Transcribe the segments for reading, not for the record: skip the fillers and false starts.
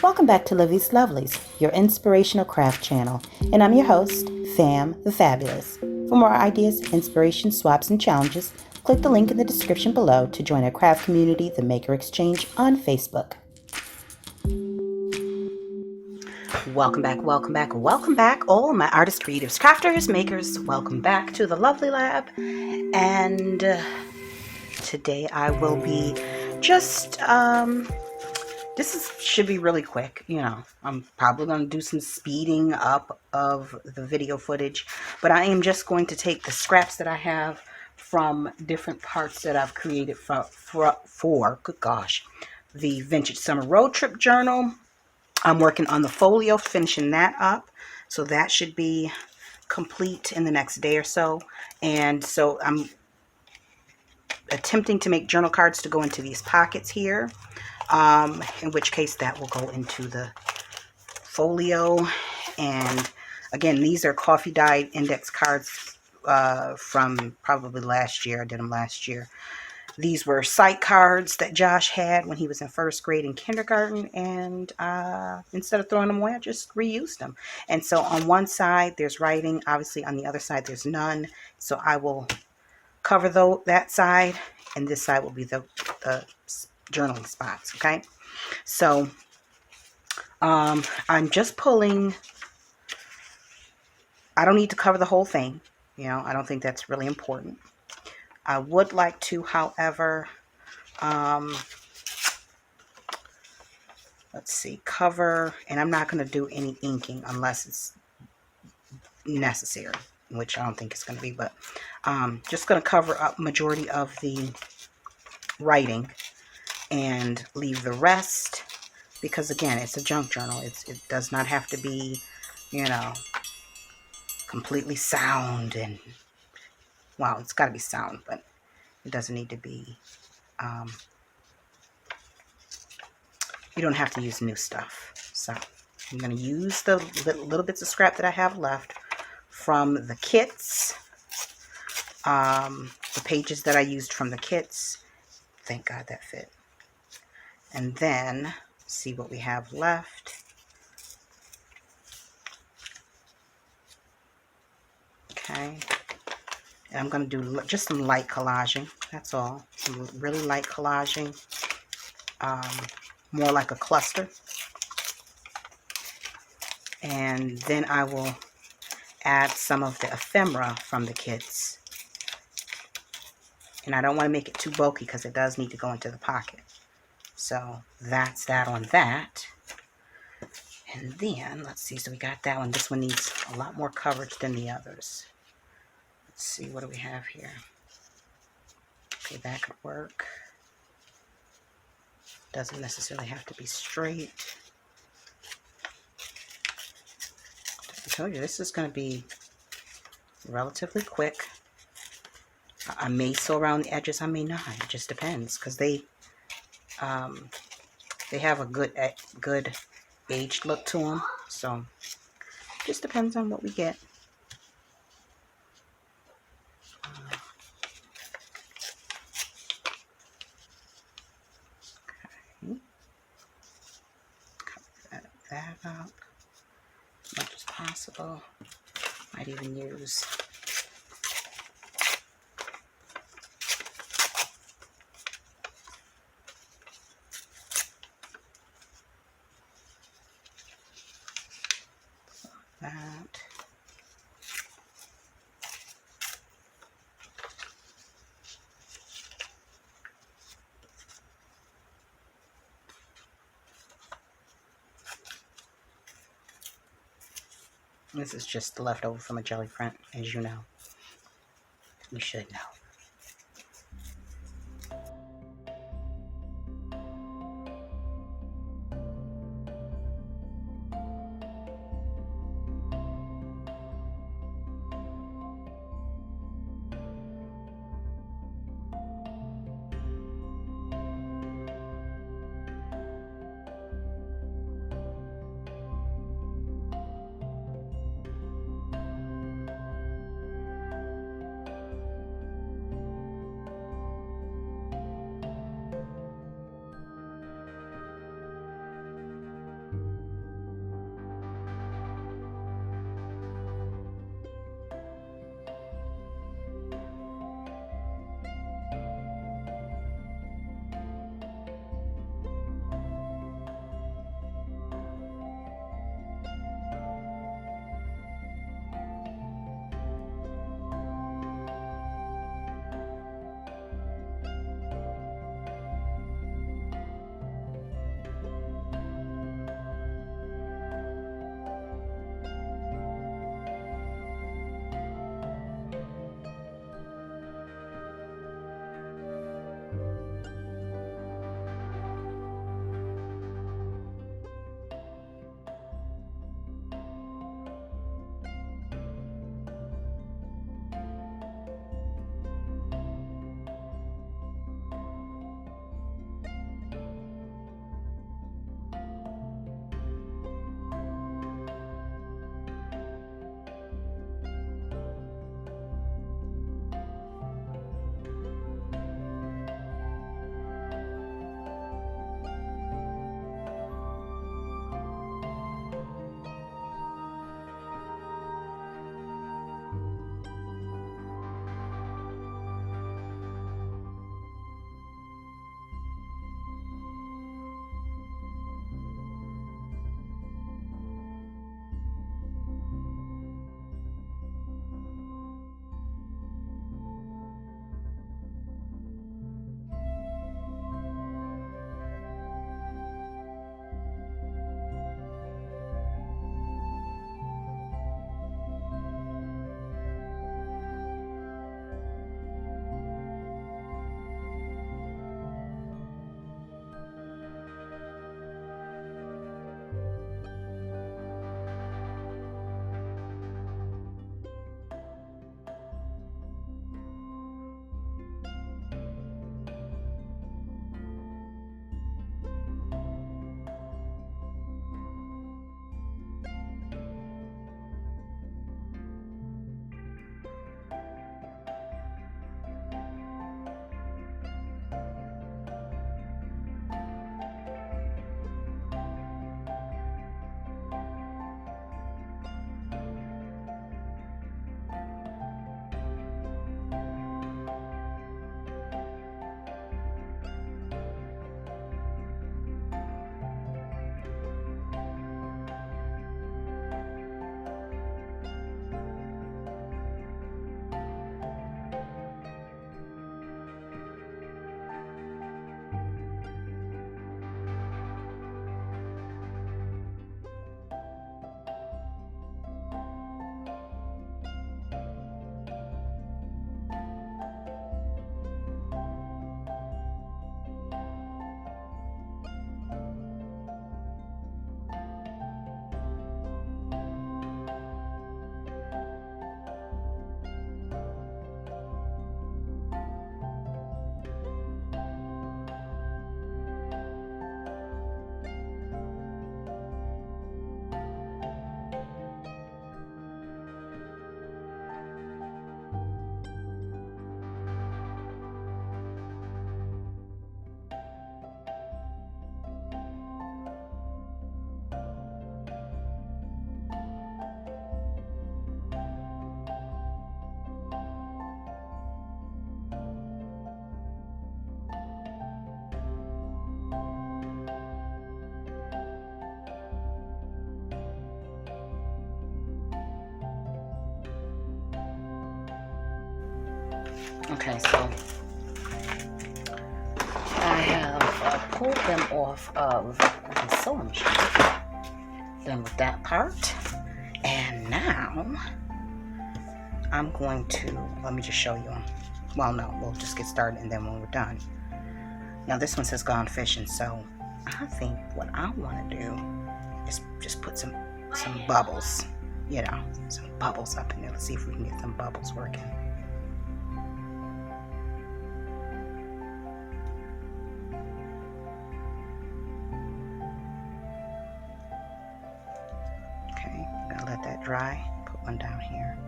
Welcome back to Livie'S Lovelies, your inspirational craft channel, and I'm your host, Fam the Fabulous. For more ideas, inspiration, swaps, and challenges, click the link in the description below to join our craft community, the Maker Exchange, on Facebook. Welcome back, all my artists, creatives, crafters, makers. Welcome back to the Lovely Lab, and today I will be just should be really quick. I'm probably going to do some speeding up of the video footage, but I am just going to take the scraps that I have from different parts that I've created for good gosh, the Vintage Summer Road Trip Journal. I'm working on the folio, finishing that up, so that should be complete in the next day or so. And so I'm attempting to make journal cards to go into these pockets here, in which case that will go into the folio. And again, these are coffee dyed index cards from probably last year. I did them last year. These were sight cards that Josh had when he was in first grade and kindergarten, and instead of throwing them away, I just reused them. And so on one side there's writing, obviously on the other side there's none, so I will cover that side, and this side will be the journaling spots. Okay, so I'm just pulling. I don't need to cover the whole thing, I don't think that's really important. I would like to, however, let's see, cover, and I'm not going to do any inking unless it's necessary, which I don't think it's going to be, but just going to cover up majority of the writing and leave the rest, because again, it's a junk journal. It does not have to be, completely sound, and well, it's got to be sound, but it doesn't need to be, you don't have to use new stuff. So I'm going to use the little bits of scrap that I have left from the kits, the pages that I used from the kits. Thank God that fit. And then see what we have left. Okay, and I'm going to do just some light collaging. That's all. Some really light collaging, more like a cluster. And then I will add some of the ephemera from the kits. And I don't want to make it too bulky because it does need to go into the pocket. So that's that on that. And then, let's see, so we got that one. This one needs a lot more coverage than the others. Let's see, what do we have here? Okay, that could work. Doesn't necessarily have to be straight. I told you, this is going to be relatively quick. I may sew around the edges, I may not. It just depends, because they have a good aged look to them. So it just depends on what we get. Okay. Cover that up as much as possible. Might even use that. This is just the leftover from a jelly print, as you know. You should know. Okay, so I have pulled them off of the sewing machine. Done with that part. And now I'm going to, let me just show you them. Well, no, we'll just get started and then when we're done. Now this one says gone fishing, so I think what I want to do is just put some bubbles, you know, some bubbles up in there. Let's see if we can get some bubbles working. Okay, I'm gonna let that dry. Put one down here.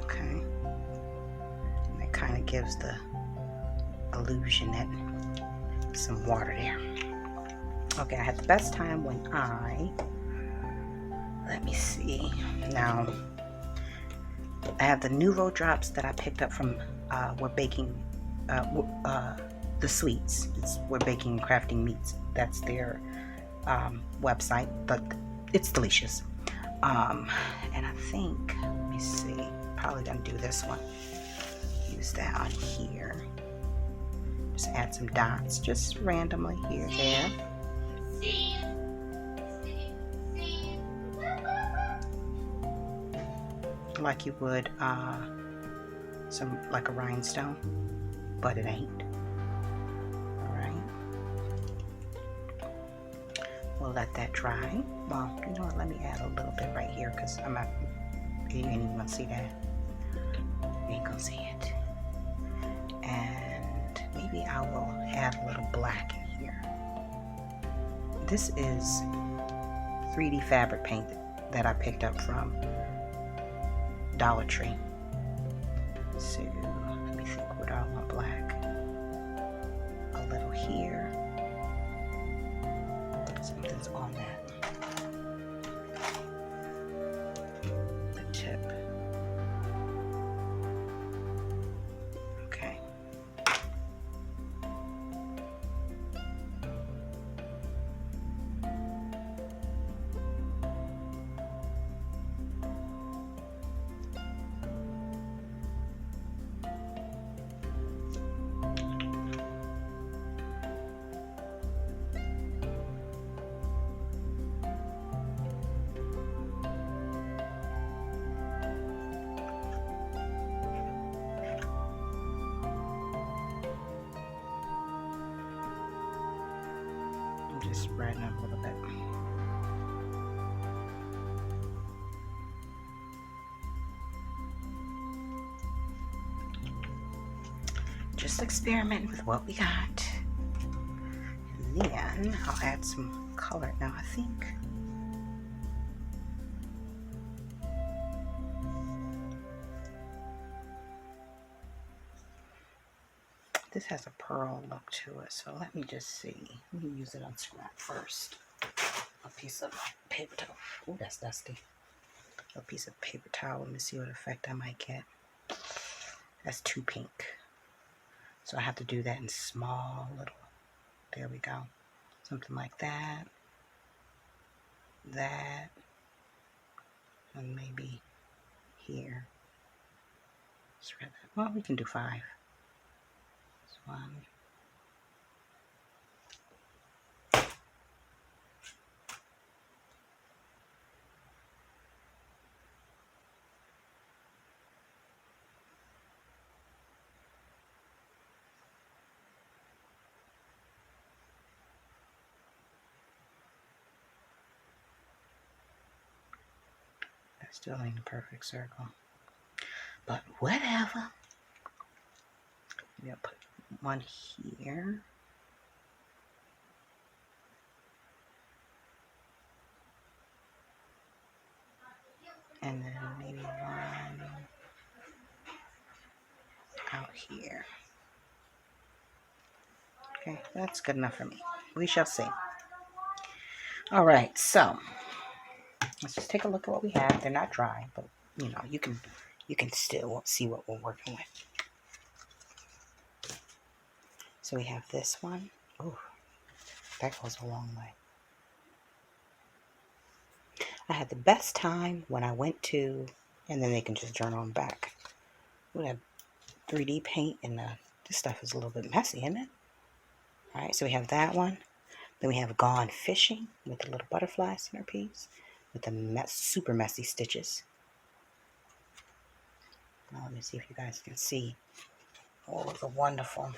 Okay, and it kind of gives the illusion that some water there. Okay, I had the best time when let me see. Now, I have the Nouveau drops that I picked up from We're Baking, the sweets. We're Baking and Crafting Meats. That's their website, but it's delicious. And I think, let me see, probably gonna do this one. Use that on here. Just add some dots, just randomly here, there. Like you would like a rhinestone, but it ain't. Alright. We'll let that dry. Well, you know what, let me add a little bit right here because you ain't even gonna see that. You ain't gonna see it. And maybe I will add a little black in here. This is 3D fabric paint that I picked up from Dollar Tree. So let me think what I want black. A little here. Something's on that. The tip. Okay. Just spreading up a little bit. Just experimenting with what we got. And then I'll add some color. Now I think this has a pearl look to it, so let me just see. Let me use it on scrap first. A piece of paper towel. Oh, that's dusty. A piece of paper towel. Let me see what effect I might get. That's too pink. So I have to do that in small little. There we go. Something like that. That. And maybe here. Spread that. Well, we can do 5. This one. That still ain't a perfect circle. But whatever. Maybe I'll put one here. And then maybe one out here. Okay, that's good enough for me. We shall see. All right, so let's just take a look at what we have. They're not dry, but you know, you can still see what we're working with. So we have this one. Oh, that goes a long way. I had the best time when I went to, and then they can just journal them back. We have 3D paint, and this stuff is a little bit messy, isn't it? All right, so we have that one. Then we have Gone Fishing with the little butterfly centerpiece with the super messy stitches. Now, let me see if you guys can see all of the wonderful.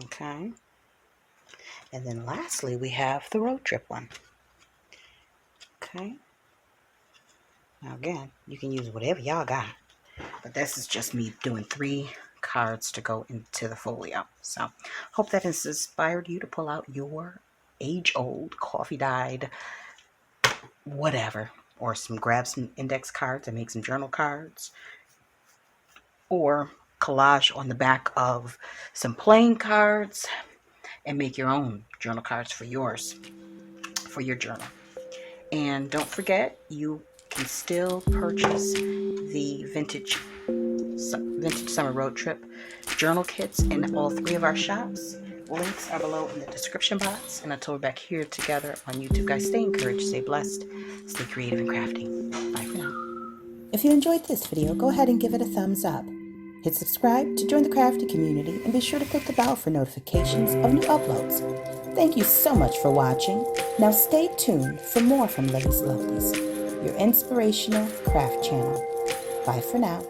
Okay. And then lastly, we have the road trip one. Okay. Now again, you can use whatever y'all got. But this is just me doing 3 cards to go into the folio. So, hope that has inspired you to pull out your age-old, coffee-dyed, whatever. Or grab some index cards and make some journal cards. Or collage on the back of some plain cards and make your own journal cards for yours, for your journal. And don't forget, you can still purchase the Vintage Summer Road Trip journal kits in all 3 of our shops. Links are below in the description box. And until we're back here together on YouTube, guys, stay encouraged, stay blessed, stay creative and crafting. Bye for now. If you enjoyed this video, go ahead and give it a thumbs up. Hit subscribe to join the crafty community and be sure to click the bell for notifications of new uploads. Thank you so much for watching. Now stay tuned for more from Livie'S Lovelies, your inspirational craft channel. Bye for now.